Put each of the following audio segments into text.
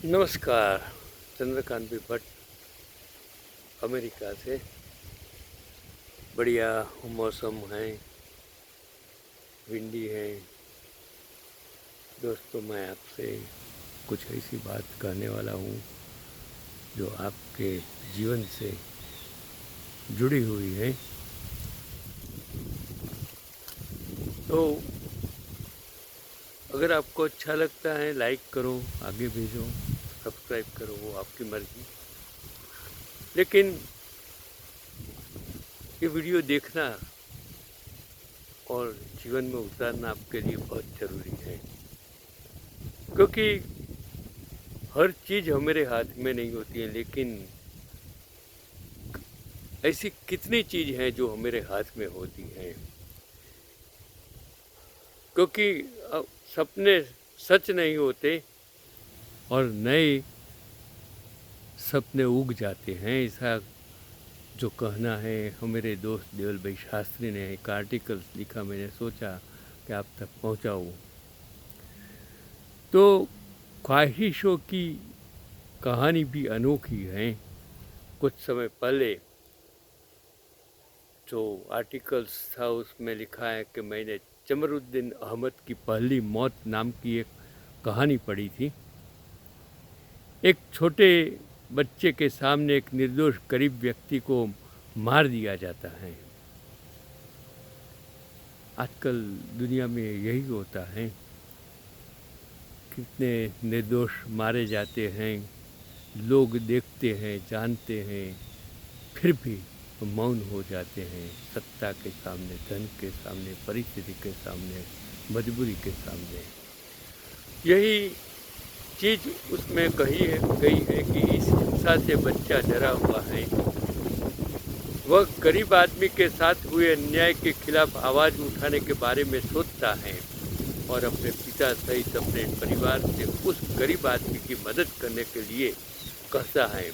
नमस्कार। चंद्रकांत भी भट्ट अमेरिका से। बढ़िया मौसम है, विंडी है। दोस्तों, मैं आपसे कुछ ऐसी बात कहने वाला हूँ जो आपके जीवन से जुड़ी हुई है। तो अगर आपको अच्छा लगता है लाइक करो, आगे भेजो, सब्सक्राइब करो, वो आपकी मर्जी। लेकिन ये वीडियो देखना और जीवन में उतारना आपके लिए बहुत ज़रूरी है, क्योंकि हर चीज़ हमारे हाथ में नहीं होती है। लेकिन ऐसी कितनी चीज़ हैं जो हमारे हाथ में होती हैं, क्योंकि सपने सच नहीं होते और नए सपने उग जाते हैं। ऐसा जो कहना है हमारे दोस्त देवल भाई शास्त्री ने एक आर्टिकल लिखा, मैंने सोचा कि आप तक पहुंचाऊं। तो ख्वाहिशों की कहानी भी अनोखी है। कुछ समय पहले जो आर्टिकल्स था उसमें लिखा है कि मैंने जमरुद्दीन अहमद की पहली मौत नाम की एक कहानी पढ़ी थी। एक छोटे बच्चे के सामने एक निर्दोष गरीब व्यक्ति को मार दिया जाता है। आजकल दुनिया में यही होता है, कितने निर्दोष मारे जाते हैं। लोग देखते हैं, जानते हैं, फिर भी मौन हो जाते हैं। सत्ता के सामने, धन के सामने, परिस्थिति के सामने, मजबूरी के सामने। यही चीज़ उसमें गई है कि इस हिंसा से बच्चा डरा हुआ है। वह गरीब आदमी के साथ हुए अन्याय के खिलाफ आवाज़ उठाने के बारे में सोचता है और अपने पिता सहित अपने परिवार से उस गरीब आदमी की मदद करने के लिए कहता है।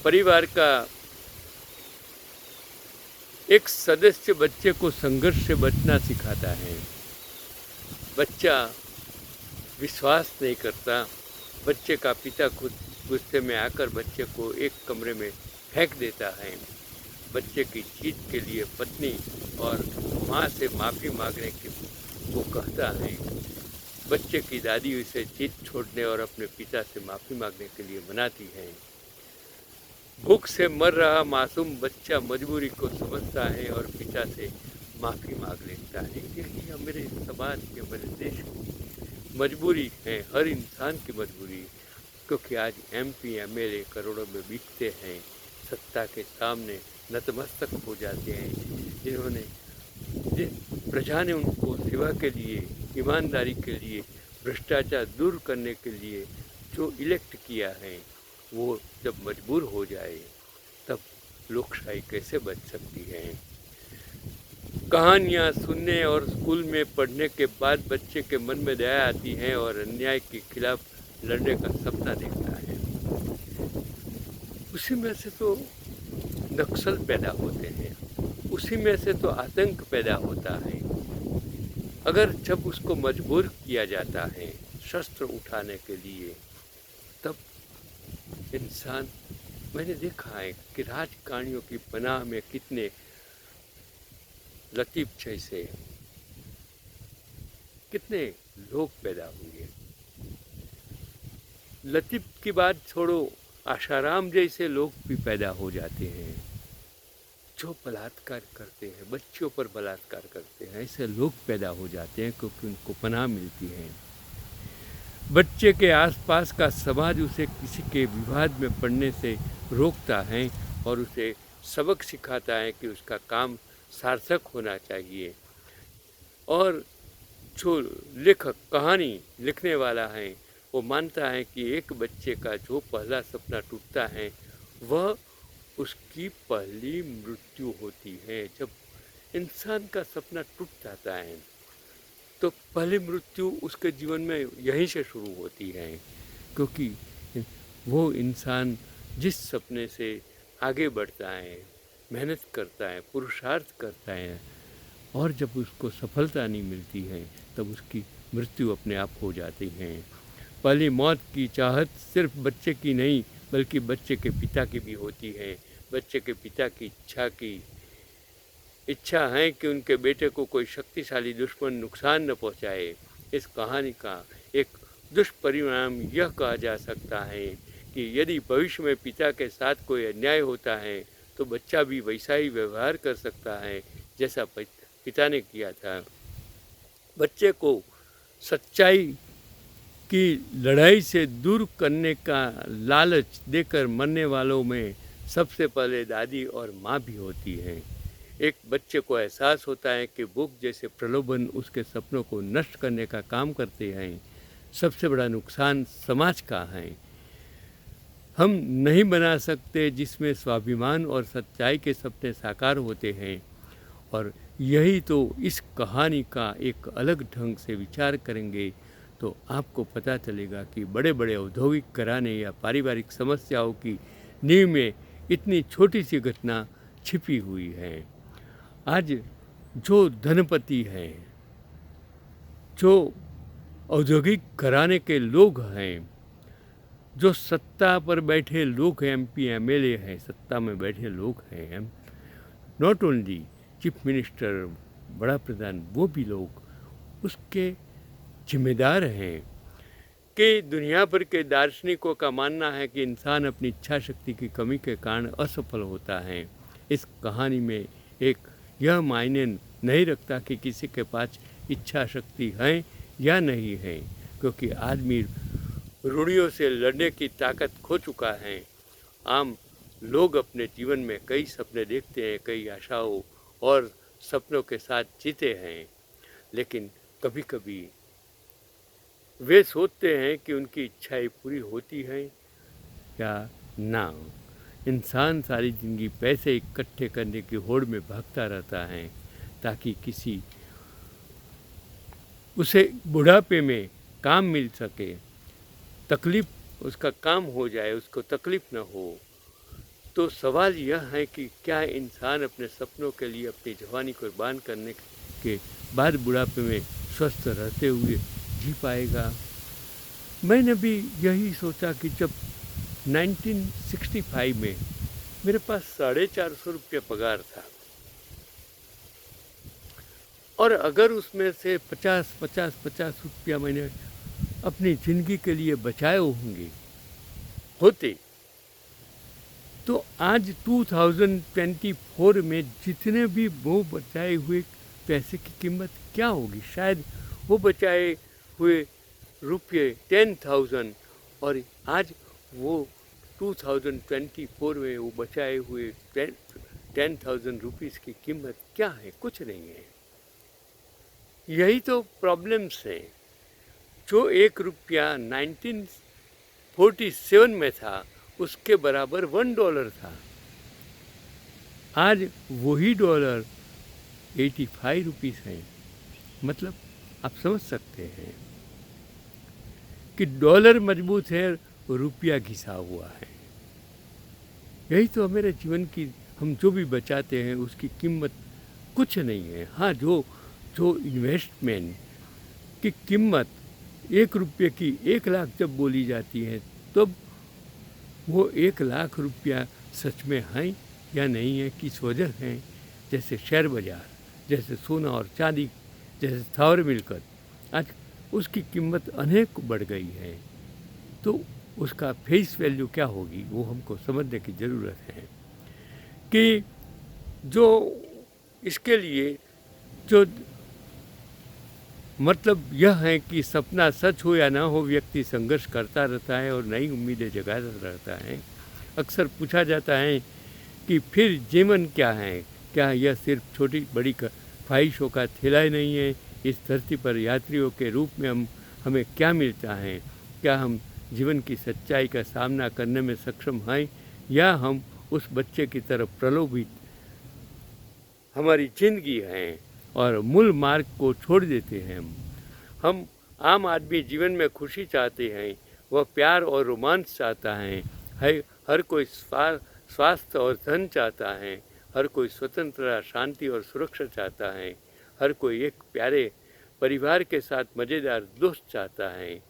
परिवार का एक सदस्य बच्चे को संघर्ष से बचना सिखाता है। बच्चा विश्वास नहीं करता। बच्चे का पिता खुद गुस्से में आकर बच्चे को एक कमरे में फेंक देता है। बच्चे की जीत के लिए पत्नी और माँ से माफ़ी मांगने की वो कहता है। बच्चे की दादी उसे जीत छोड़ने और अपने पिता से माफ़ी मांगने के लिए मनाती है। भूख से मर रहा मासूम बच्चा मजबूरी को समझता है और पिता से माफ़ी मांग लेता है। यही हमारे समाज के, हमारे देश की मजबूरी है, हर इंसान की मजबूरी। क्योंकि आज MP MLA करोड़ों में बिकते हैं, सत्ता के सामने नतमस्तक हो जाते हैं। जिन प्रजा ने उनको सेवा के लिए, ईमानदारी के लिए, भ्रष्टाचार दूर करने के लिए जो इलेक्ट किया है, वो जब मजबूर हो जाए तब लोकशाही कैसे बच सकती है। कहानियाँ सुनने और स्कूल में पढ़ने के बाद बच्चे के मन में दया आती है और अन्याय के खिलाफ लड़ने का सपना देखता है। उसी में से तो नक्सल पैदा होते हैं, उसी में से तो आतंक पैदा होता है। अगर जब उसको मजबूर किया जाता है शस्त्र उठाने के लिए, तब इंसान, मैंने देखा है कि राजकारणियों की पनाह में कितने लतीफ़ जैसे कितने लोग पैदा हुए। लतीफ़ की बात छोड़ो, आशाराम जैसे लोग भी पैदा हो जाते हैं जो बलात्कार करते हैं, बच्चों पर बलात्कार करते हैं। ऐसे लोग पैदा हो जाते हैं क्योंकि उनको पनाह मिलती है। बच्चे के आसपास का समाज उसे किसी के विवाद में पड़ने से रोकता है और उसे सबक सिखाता है कि उसका काम सार्थक होना चाहिए। और जो लेखक, कहानी लिखने वाला है, वो मानता है कि एक बच्चे का जो पहला सपना टूटता है वह उसकी पहली मृत्यु होती है। जब इंसान का सपना टूट जाता है तो पहली मृत्यु उसके जीवन में यहीं से शुरू होती है, क्योंकि वो इंसान जिस सपने से आगे बढ़ता है, मेहनत करता है, पुरुषार्थ करता है और जब उसको सफलता नहीं मिलती है तब उसकी मृत्यु अपने आप हो जाती है। पहली मौत की चाहत सिर्फ बच्चे की नहीं बल्कि बच्चे के पिता की भी होती है। बच्चे के पिता की इच्छा है कि उनके बेटे को कोई शक्तिशाली दुश्मन नुकसान न पहुंचाए। इस कहानी का एक दुष्परिणाम यह कहा जा सकता है कि यदि भविष्य में पिता के साथ कोई अन्याय होता है तो बच्चा भी वैसा ही व्यवहार कर सकता है जैसा पिता ने किया था। बच्चे को सच्चाई की लड़ाई से दूर करने का लालच देकर मरने वालों में सबसे पहले दादी और माँ भी होती हैं। एक बच्चे को एहसास होता है कि भूख जैसे प्रलोभन उसके सपनों को नष्ट करने का काम करते हैं। सबसे बड़ा नुकसान समाज का है। हम नहीं बना सकते जिसमें स्वाभिमान और सच्चाई के सपने साकार होते हैं। और यही तो इस कहानी का एक अलग ढंग से विचार करेंगे तो आपको पता चलेगा कि बड़े बड़े औद्योगिक घराने या पारिवारिक समस्याओं की नींव में इतनी छोटी सी घटना छिपी हुई है। आज जो धनपति हैं, जो औद्योगिक घराने के लोग हैं, जो सत्ता पर बैठे लोग हैं, MP MLA हैं, सत्ता में बैठे लोग हैं, नॉट ओनली चीफ मिनिस्टर, बड़ा प्रधान, वो भी लोग उसके जिम्मेदार हैं कि दुनिया भर के दार्शनिकों का मानना है कि इंसान अपनी इच्छा शक्ति की कमी के कारण असफल होता है। इस कहानी में एक यह मायने नहीं रखता कि किसी के पास इच्छा शक्ति है या नहीं है, क्योंकि आदमी रूढ़ियों से लड़ने की ताकत खो चुका है। आम लोग अपने जीवन में कई सपने देखते हैं, कई आशाओं और सपनों के साथ जीते हैं, लेकिन कभी कभी वे सोचते हैं कि उनकी इच्छाएं पूरी होती हैं या ना। इंसान सारी ज़िंदगी पैसे इकट्ठे करने की होड़ में भागता रहता है ताकि उसे बुढ़ापे में काम मिल सके, तकलीफ़ उसका काम हो जाए, उसको तकलीफ़ न हो। तो सवाल यह है कि क्या इंसान अपने सपनों के लिए अपनी जवानी कुर्बान करने के बाद बुढ़ापे में स्वस्थ रहते हुए जी पाएगा? मैंने भी यही सोचा कि जब 1965 में मेरे पास 450 रुपये पगार था और अगर उसमें से 50 रुपया मैंने अपनी ज़िंदगी के लिए बचाए होते तो आज 2024 में जितने भी वो बचाए हुए पैसे की कीमत क्या होगी? शायद वो बचाए हुए रुपये 10,000 और आज वो 2024 में वो बचाए हुए 10,000 रुपीज़ की कीमत क्या है? कुछ नहीं है। यही तो प्रॉब्लम्स हैं। जो ₹1 1947 में था उसके बराबर $1 था। आज वही डॉलर 85 रुपीज़ है। मतलब आप समझ सकते हैं कि डॉलर मजबूत है, रुपया घिसा हुआ है। यही तो मेरे जीवन की, हम जो भी बचाते हैं उसकी कीमत कुछ नहीं है। हाँ, जो इन्वेस्टमेंट की कीमत ₹1 की 1 लाख जब बोली जाती है तब वो 1 लाख रुपया सच में है या नहीं है, किस वजह है। जैसे शेयर बाज़ार, जैसे सोना और चांदी, जैसे स्थावर मिलकर, आज उसकी कीमत अनेक बढ़ गई है। तो उसका फेस वैल्यू क्या होगी वो हमको समझने की ज़रूरत है कि जो इसके लिए जो मतलब यह है कि सपना सच हो या ना हो, व्यक्ति संघर्ष करता रहता है और नई उम्मीदें जगाता रहता है। अक्सर पूछा जाता है कि फिर जीवन क्या है? क्या यह सिर्फ छोटी बड़ी ख्वाहिशों का थैला ही नहीं है? इस धरती पर यात्रियों के रूप में हमें क्या मिलता है? क्या हम जीवन की सच्चाई का सामना करने में सक्षम हैं या हम उस बच्चे की तरफ प्रलोभित हमारी जिंदगी है और मूल मार्ग को छोड़ देते हैं? हम आम आदमी जीवन में खुशी चाहते हैं, वह प्यार और रोमांस चाहता है। हर कोई स्वास्थ्य और धन चाहता है। हर कोई स्वतंत्रता, शांति और सुरक्षा चाहता है। हर कोई एक प्यारे परिवार के साथ मज़ेदार दोस्त चाहता है।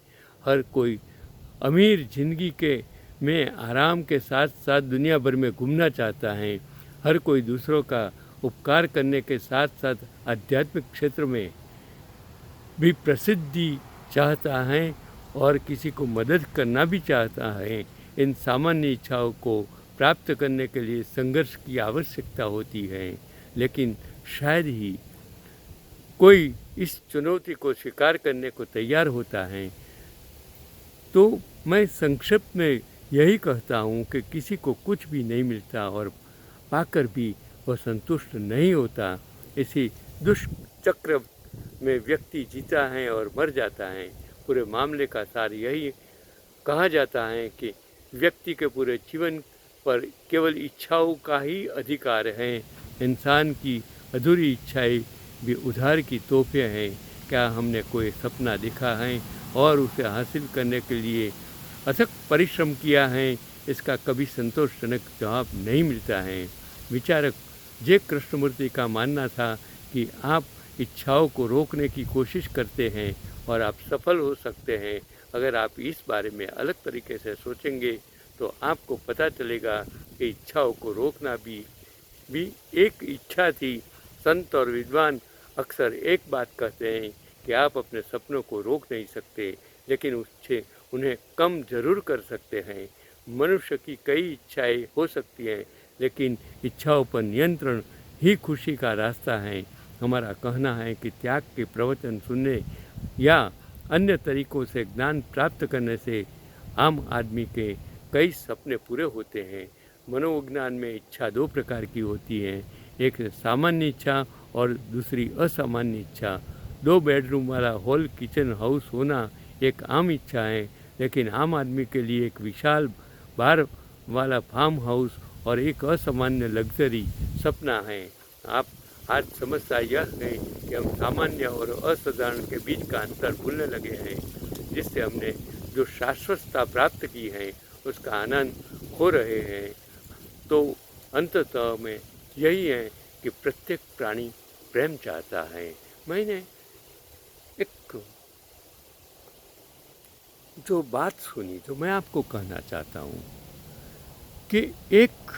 हर कोई अमीर जिंदगी के में आराम के साथ साथ दुनिया भर में घूमना चाहता है। हर कोई दूसरों का उपकार करने के साथ साथ आध्यात्मिक क्षेत्र में भी प्रसिद्धि चाहता है और किसी को मदद करना भी चाहता है। इन सामान्य इच्छाओं को प्राप्त करने के लिए संघर्ष की आवश्यकता होती है, लेकिन शायद ही कोई इस चुनौती को स्वीकार करने को तैयार होता है। तो मैं संक्षिप्त में यही कहता हूँ कि किसी को कुछ भी नहीं मिलता और पाकर भी वह संतुष्ट नहीं होता। इसी दुष्चक्र में व्यक्ति जीता है और मर जाता है। पूरे मामले का सार यही कहा जाता है कि व्यक्ति के पूरे जीवन पर केवल इच्छाओं का ही अधिकार है। इंसान की अधूरी इच्छाएं भी उधार की तोहफे हैं। क्या हमने कोई सपना देखा है और उसे हासिल करने के लिए अथक परिश्रम किया है? इसका कभी संतोषजनक जवाब नहीं मिलता है। विचारक जे कृष्णमूर्ति का मानना था कि आप इच्छाओं को रोकने की कोशिश करते हैं और आप सफल हो सकते हैं। अगर आप इस बारे में अलग तरीके से सोचेंगे तो आपको पता चलेगा कि इच्छाओं को रोकना भी एक इच्छा थी। संत और विद्वान अक्सर एक बात कहते हैं कि आप अपने सपनों को रोक नहीं सकते, लेकिन उससे उन्हें कम जरूर कर सकते हैं। मनुष्य की कई इच्छाएं हो सकती हैं, लेकिन इच्छाओं पर नियंत्रण ही खुशी का रास्ता है। हमारा कहना है कि त्याग के प्रवचन सुनने या अन्य तरीकों से ज्ञान प्राप्त करने से आम आदमी के कई सपने पूरे होते हैं। मनोविज्ञान में इच्छा दो प्रकार की होती है, एक सामान्य इच्छा और दूसरी असामान्य इच्छा। 2 बेडरूम वाला हॉल किचन हाउस होना एक आम इच्छा है, लेकिन आम आदमी के लिए एक विशाल बार वाला फार्म हाउस और एक असामान्य लग्जरी सपना है। आप आज समस्या यह है कि हम सामान्य और असाधारण के बीच का अंतर भूलने लगे हैं, जिससे हमने जो शाश्वतता प्राप्त की है उसका आनंद खो रहे हैं। तो अंततः में यही है कि प्रत्येक प्राणी प्रेम चाहता है। मैंने एक जो बात सुनी, जो मैं आपको कहना चाहता हूँ कि एक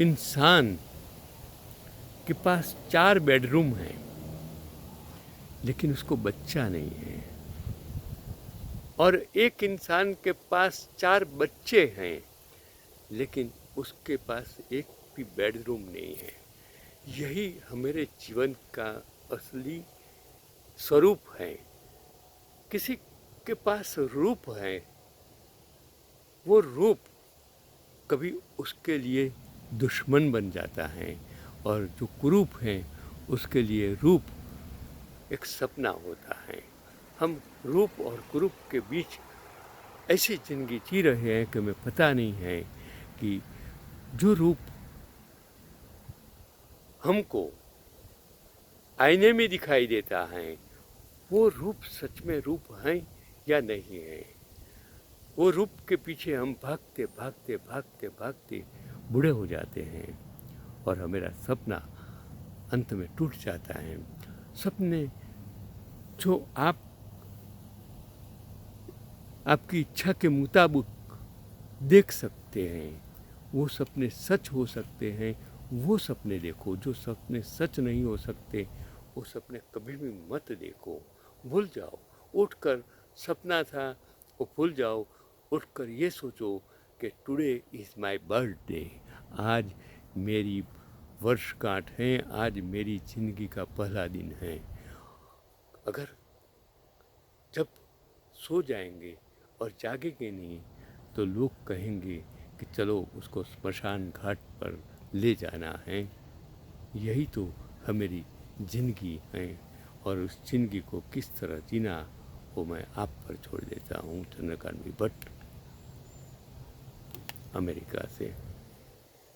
इंसान के पास 4 बेडरूम हैं, लेकिन उसको बच्चा नहीं है, और एक इंसान के पास 4 बच्चे हैं, लेकिन उसके पास एक भी बेडरूम नहीं है। यही हमारे जीवन का असली स्वरूप है। किसी के पास रूप है, वो रूप कभी उसके लिए दुश्मन बन जाता है, और जो कुरूप है उसके लिए रूप एक सपना होता है। हम रूप और कुरूप के बीच ऐसी जिंदगी जी रहे हैं कि हमें पता नहीं है कि जो रूप हमको आईने में दिखाई देता है वो रूप सच में रूप है या नहीं है। वो रूप के पीछे हम भागते भागते भागते भागते बूढ़े हो जाते हैं और हमारा सपना अंत में टूट जाता है। सपने जो आपकी इच्छा के मुताबिक देख सकते हैं, वो सपने सच हो सकते हैं। वो सपने देखो। जो सपने सच नहीं हो सकते वो सपने कभी भी मत देखो। भूल जाओ। उठकर सपना था वो भूल जाओ। उठकर ये सोचो कि टुडे इज़ माय बर्थडे। आज मेरी वर्षगांठ है, आज मेरी ज़िंदगी का पहला दिन है। अगर जब सो जाएंगे और जागेंगे नहीं तो लोग कहेंगे कि चलो उसको स्मशान घाट पर ले जाना है। यही तो हमारी ज़िंदगी है, और उस ज़िंदगी को किस तरह जीना वो मैं आप पर छोड़ देता हूँ। चंद्रकांत भट्ट, अमेरिका से।